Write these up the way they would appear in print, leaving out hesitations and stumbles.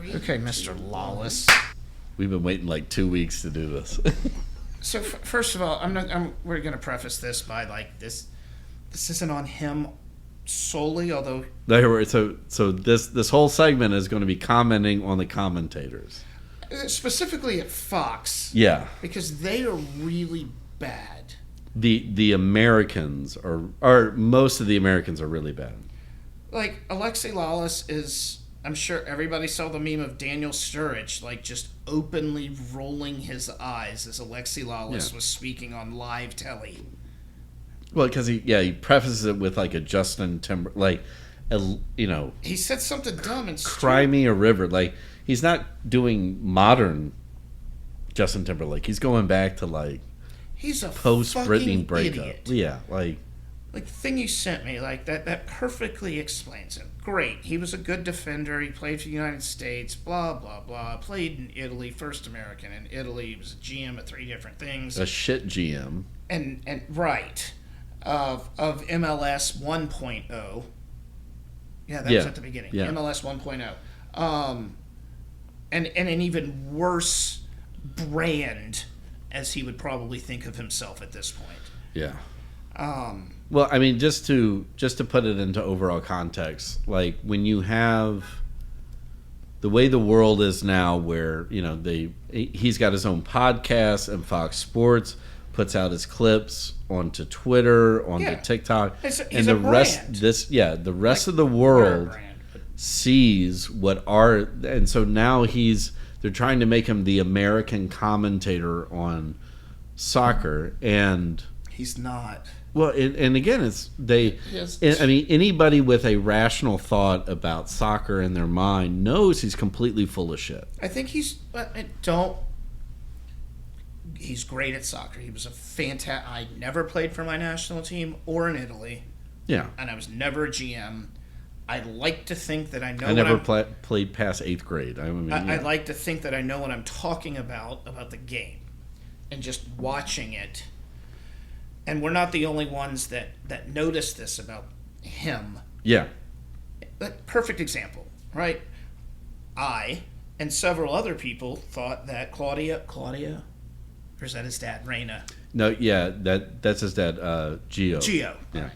Okay, Mr. Lawless. We've been waiting like 2 weeks to do this. So first of all, we're going to preface this by like this isn't on him solely, although So this whole segment is going to be commenting on the commentators. specifically at Fox. Yeah. Because they are really bad. The Americans are most of the Americans are really bad. Like Alexi Lawless is, I'm sure everybody saw the meme of Daniel Sturridge, like just openly rolling his eyes as Alexi Lawless was speaking on live telly. Well, because he prefaces it with like a Justin Timberlake, he said something dumb and Cry Me a River. Like he's not doing modern Justin Timberlake. He's going back to like he's a post Britney breakup. Idiot. Yeah, like the thing you sent me, like that perfectly explains him. Great, he was a good defender. He played for the United States. Blah blah blah. Played in Italy, first American in Italy. He was a GM at 3 different things. a shit GM. And right of MLS 1.0. Yeah, that was at the beginning. Yeah. MLS 1.0. And an even worse brand, as he would probably think of himself at this point. Yeah. Well, I mean, just to put it into overall context, like when you have the way the world is now, where he's got his own podcast and Fox Sports puts out his clips onto Twitter, onto TikTok, He's and a the rest brand. the rest of the world sees and so now they're trying to make him the American commentator on soccer, and he's not. Well, and again, I mean, anybody with a rational thought about soccer in their mind knows he's completely full of shit. I think he's great at soccer. He was a fantastic. I never played for my national team or in Italy. Yeah, and I was never a GM. I like to think that I know. I never played past 8th grade. I like to think that I know what I'm talking about the game, and just watching it. And we're not the only ones that notice this about him. Yeah. Perfect example, right? I and several other people thought that Claudia, or is that his dad, Reina? No, yeah, that's his dad, Gio. Gio. Yeah. Right.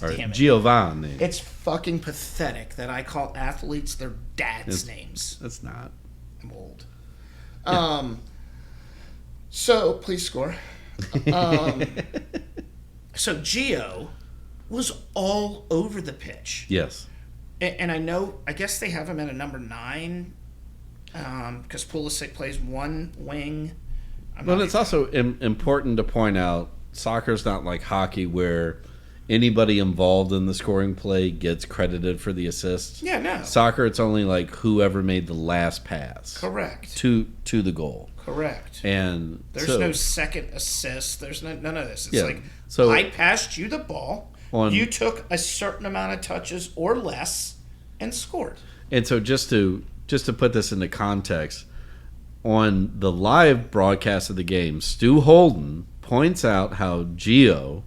Or Damn it. Giovanni. It's fucking pathetic that I call athletes their dads' names. That's not. I'm old. Yeah. So please score. So Gio was all over the pitch. Yes. And I guess they have him at a number 9 because Pulisic plays one wing. Well, it's also important to point out soccer's not like hockey where anybody involved in the scoring play gets credited for the assist. Yeah, no. Soccer, it's only like whoever made the last pass. Correct. To the goal. Correct. And there's no second assist. There's none of this. It's I passed you the ball. You took a certain amount of touches or less and scored. And so just to put this into context, on the live broadcast of the game, Stu Holden points out how Gio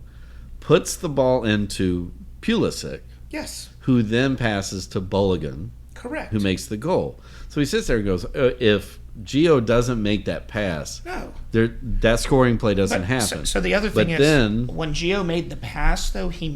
puts the ball into Pulisic. Yes. Who then passes to Bulligan. Correct. Who makes the goal. So he sits there and goes, if Gio doesn't make that pass, that scoring play doesn't happen. So the other thing is, when Gio made the pass, though, he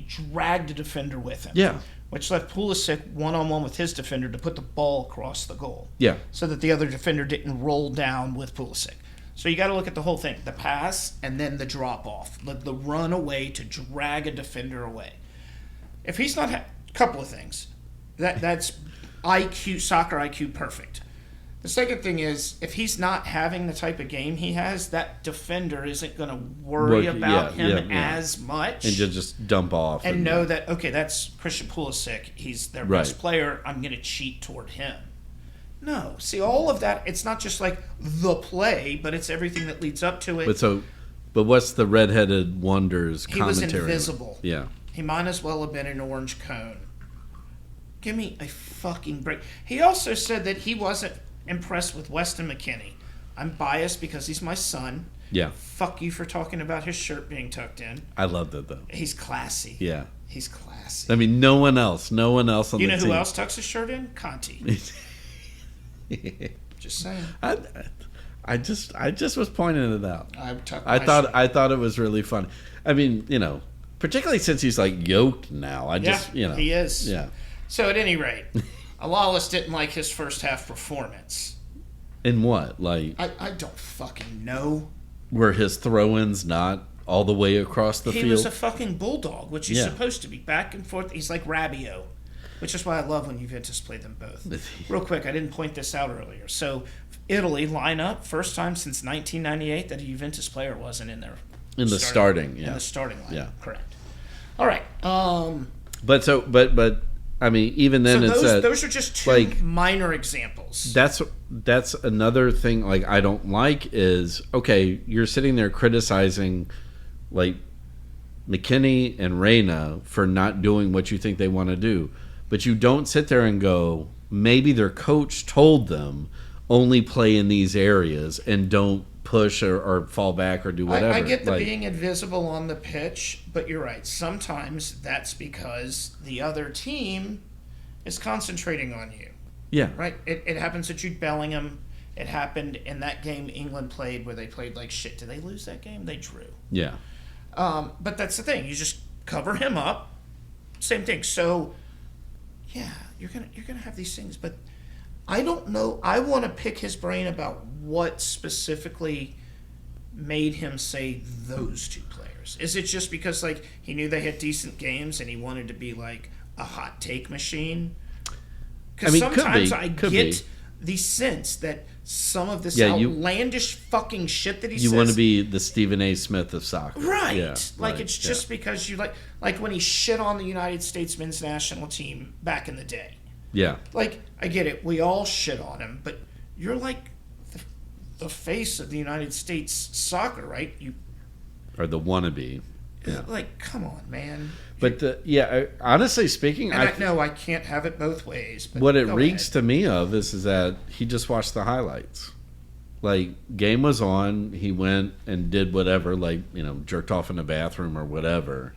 dragged a defender with him. Yeah. Which left Pulisic one-on-one with his defender to put the ball across the goal. Yeah. So that the other defender didn't roll down with Pulisic. So you got to look at the whole thing: the pass and then the drop-off, the run away to drag a defender away. If he's not a couple of things, that's IQ, soccer IQ, perfect. The second thing is, if he's not having the type of game he has, that defender isn't going to worry about him as much. And just dump off. And know that, okay, that's Christian Pulisic. He's their best player. I'm going to cheat toward him. No. See, all of that, it's not just like the play, but it's everything that leads up to it. But what's the redheaded wonders commentary? He was invisible. Yeah. He might as well have been an orange cone. Give me a fucking break. He also said that he wasn't impressed with Weston McKennie. I'm biased because he's my son. Yeah. Fuck you for talking about his shirt being tucked in. I love that, though. He's classy. Yeah. He's classy. I mean, no one else on You the know team. who else tucks his shirt in? Conti. Just saying. I just was pointing it out. I thought it was really fun. I mean, particularly since he's like yoked now. he is. Yeah. So at any rate, Alalis didn't like his first half performance. In what? Like, I don't fucking know. were his throw-ins not all the way across the field? He was a fucking bulldog, which he's Yeah. supposed to be. Back and forth. He's like Rabiot, which is why I love when Juventus play them both. Real quick, I didn't point this out earlier. So Italy lineup, first time since 1998 that a Juventus player wasn't in there. In the starting, yeah. In the starting lineup, Yeah. correct. All right. But I mean, even then, So those are just two like, minor examples. That's another thing. Like, I don't like is, okay, you're sitting there criticizing like McKinney and Reyna for not doing what you think they want to do, but you don't sit there and go, maybe their coach told them only play in these areas and don't push or fall back or do whatever. I get the being invisible on the pitch, but you're right. Sometimes that's because the other team is concentrating on you. Yeah. Right? It happens to Jude Bellingham. It happened in that game England played where they played like shit. Did they lose that game? They drew. Yeah. But that's the thing. You just cover him up. Same thing. So, yeah, you're gonna have these things, but I don't know. I want to pick his brain about what specifically made him say those two players. Is it just because like he knew they had decent games and he wanted to be like a hot take machine? Because sometimes I get the sense that some of this outlandish fucking shit that he says. You want to be the Stephen A. Smith of soccer. Right. Yeah, like, it's just because you like when he shit on the United States men's national team back in the day. Yeah. Like, I get it. We all shit on him, but you're like the face of the United States soccer, right? You or the wannabe. Yeah. Like, come on, man. But honestly speaking, I know I can't have it both ways. But what it reeks to me of is that he just watched the highlights. Like, game was on, he went and did whatever, like, jerked off in the bathroom or whatever,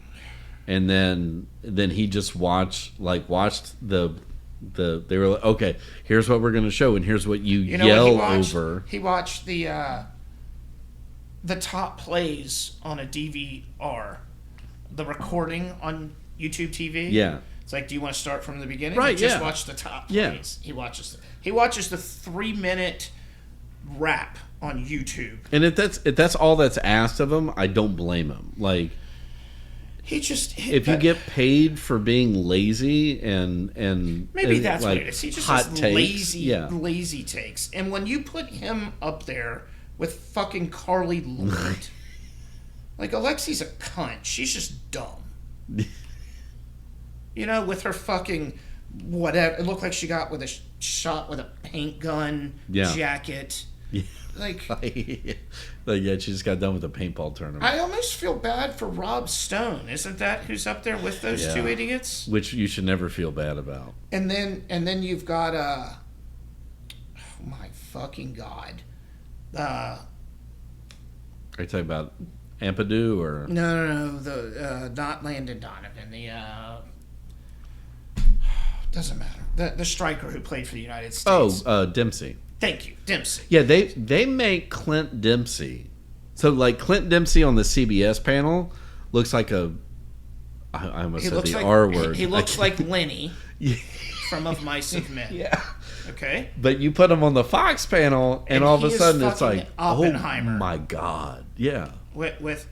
and then he just watched the they were like, okay, here's what we're going to show, and here's what you yell over. He watched the top plays on a DVR. The recording on YouTube TV. Yeah. It's like, do you want to start from the beginning? Right, Just watch the top plays. Yeah. He watches the 3-minute rap on YouTube. And if that's all that's asked of him, I don't blame him. Like, if you get paid for being lazy and maybe that's like, what it is. He just hot has takes, lazy takes. And when you put him up there with fucking Carly Lloyd, like, Alexi's a cunt. She's just dumb. With her fucking whatever. It looked like she got with a shot with a paint gun jacket. Yeah. Like, she just got done with the paintball tournament. I almost feel bad for Rob Stone. Isn't that who's up there with those two idiots? Which you should never feel bad about. And then you've got oh my fucking god. Are you talking about Ampadu or no the not Landon Donovan, the doesn't matter, the striker who played for the United States. Dempsey. Thank you, Dempsey. Yeah, they make Clint Dempsey. So like Clint Dempsey on the CBS panel looks like I almost said the R word. He looks like Lenny from Of Mice and Men. Yeah. Okay. But you put him on the Fox panel, and all of a sudden it's like Oppenheimer. Oh my god! Yeah. With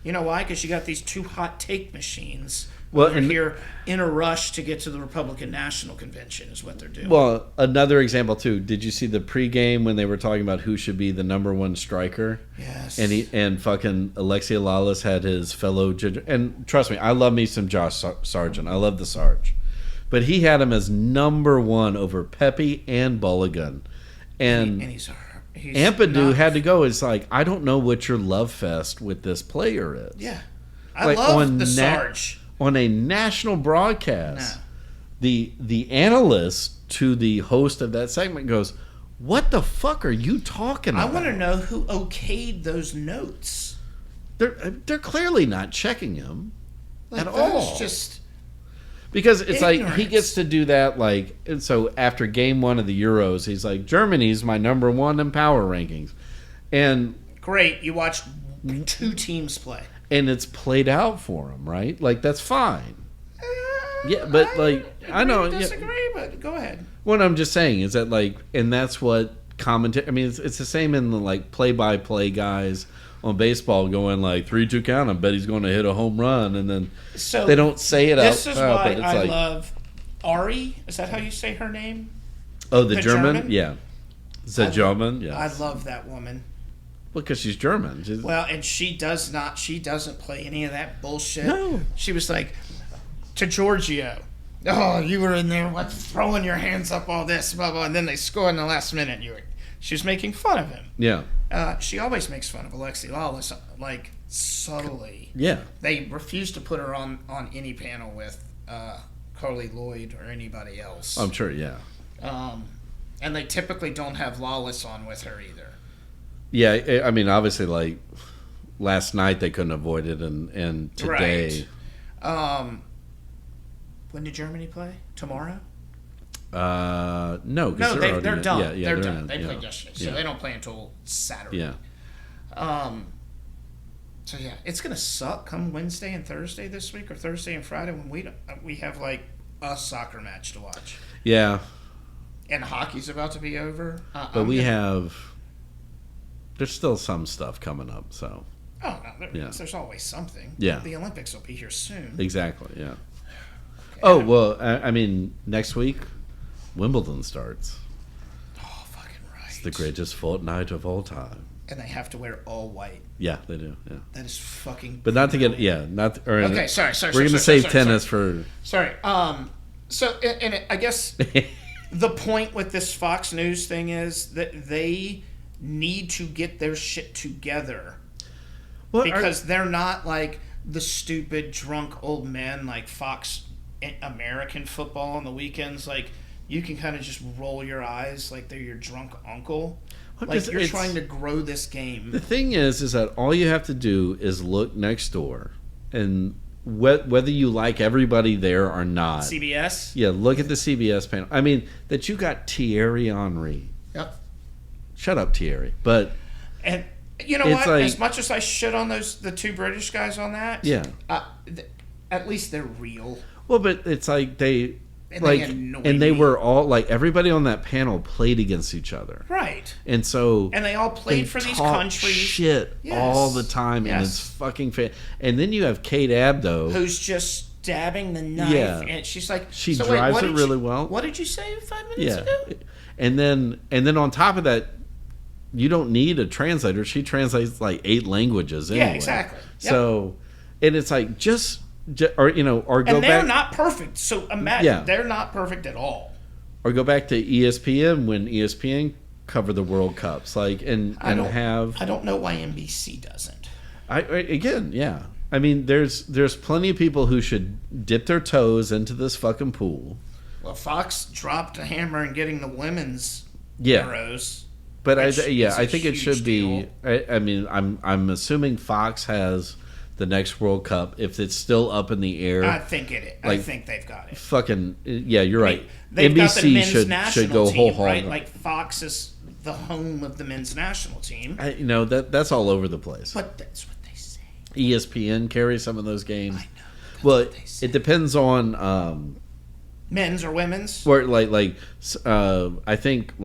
you know why? Because you got these two hot take machines. Well, they're here in a rush to get to the Republican National Convention is what they're doing. Well, another example too. Did you see the pregame when they were talking about who should be the number one striker? Yes. And fucking Alexi Lalas had his fellow judge. And trust me, I love me some Josh Sargent. I love the Sarge. But he had him as number one over Pepe and Bulligan. And he's Ampadu had to go. It's like, I don't know what your love fest with this player is. Yeah. I love the Sarge. On a national broadcast, the analyst to the host of that segment goes, what the fuck are you talking about? I want to know who okayed those notes. They're clearly not checking him. Like, at that all. is just Because it's like he ignorance. gets to do that, like, and so after game 1 of the Euros, he's like, Germany's my number 1 in power rankings. And great. You watch 2 teams play. it's played out for him, right? Like, that's fine. Yeah, but, like, I know. Disagree, but go ahead. What I'm just saying is that, like, and that's what commentary. I mean, it's the same in the, like, play-by-play guys on baseball going, like, 3-2 count. I bet he's going to hit a home run. And then So they don't say it this out is loud, why but it's I like, love Ari. Is that how you say her name? oh, the the German? German? Yeah. The German? Yeah. I love that woman. Because she's German. Well, and she doesn't play any of that bullshit. No. She was like, to Giorgio, oh, you were in there, what, throwing your hands up, all this, blah, blah, and then they score in the last minute. She was making fun of him. Yeah. She always makes fun of Alexi Lawless, like, subtly. Yeah. They refuse to put her on any panel with Carly Lloyd or anybody else. I'm sure, yeah. And they typically don't have Lawless on with her either. Yeah, I mean, obviously, like, last night they couldn't avoid it, and today. Right. When did Germany play? Tomorrow? No, No, because they're done. Yeah, yeah, they're done. in, They yeah. played yesterday, so Yeah. they don't play until Saturday. Yeah. So yeah, it's gonna suck come Wednesday and Thursday this week, or Thursday and Friday when we have like a soccer match to watch, Yeah, and hockey's about to be over. but there's still some stuff coming up, so. Oh no, Yeah. there's always something. Yeah. The Olympics will be here soon. Exactly, yeah. Oh, well, I mean, next week, Wimbledon starts. Oh, fucking right. It's the greatest fortnight of all time. And they have to wear all white. Yeah, they do, yeah. That is fucking. But not to get, yeah, not. Or, Okay, sorry. We're going to save tennis for. Sorry. So, and I guess the point with this Fox News thing is that they need to get their shit together because they're not like the stupid drunk old men like Fox American football on the weekends. Like, you can kind of just roll your eyes like they're your drunk uncle. Like, you're trying to grow this game. The thing is that all you have to do is look next door, and whether you like everybody there or not. CBS? Yeah, look at the CBS panel. I mean, that you got Thierry Henry. Yep. Shut up, Thierry. But And you know It's what? like- As much as I shit on the 2 British guys on that, Yeah. At least they're real. well, but it's like they And like they annoy and they me. were all like everybody on that panel played against each other. Right. And so And they all played they for these talk countries. shit Yes. all the time, and Yes. it's fucking and then you have Kate Abdo. Who's just stabbing the knife, Yeah. and she's like, She so drives what it did really you- well. What did you say 5 minutes Yeah, ago? and then on top of that, you don't need a translator. She translates like 8 languages anyway. Yeah, exactly. Yep. So, and it's like or go And they're back not perfect. So imagine Yeah. they're not perfect at all. or go back to ESPN when ESPN covered the World Cups, like and I have don't know why NBC doesn't. again, yeah. I mean, there's plenty of people who should dip their toes into this fucking pool. Well, Fox dropped a hammer in getting the women's Yeah. Euros. But Which is a I think it huge should be. deal. I mean, I'm assuming Fox has the next World Cup if it's still up in the air. I think I Like- think they've got it. Fucking yeah, you're right. They've got the NBC men's should national go team, whole right? hog. Like Fox is the home of the men's national team. That's all over the place. But that's what they say. ESPN carries some of those games. I know. That's Well, what they say. it depends on Men's or women's? where I think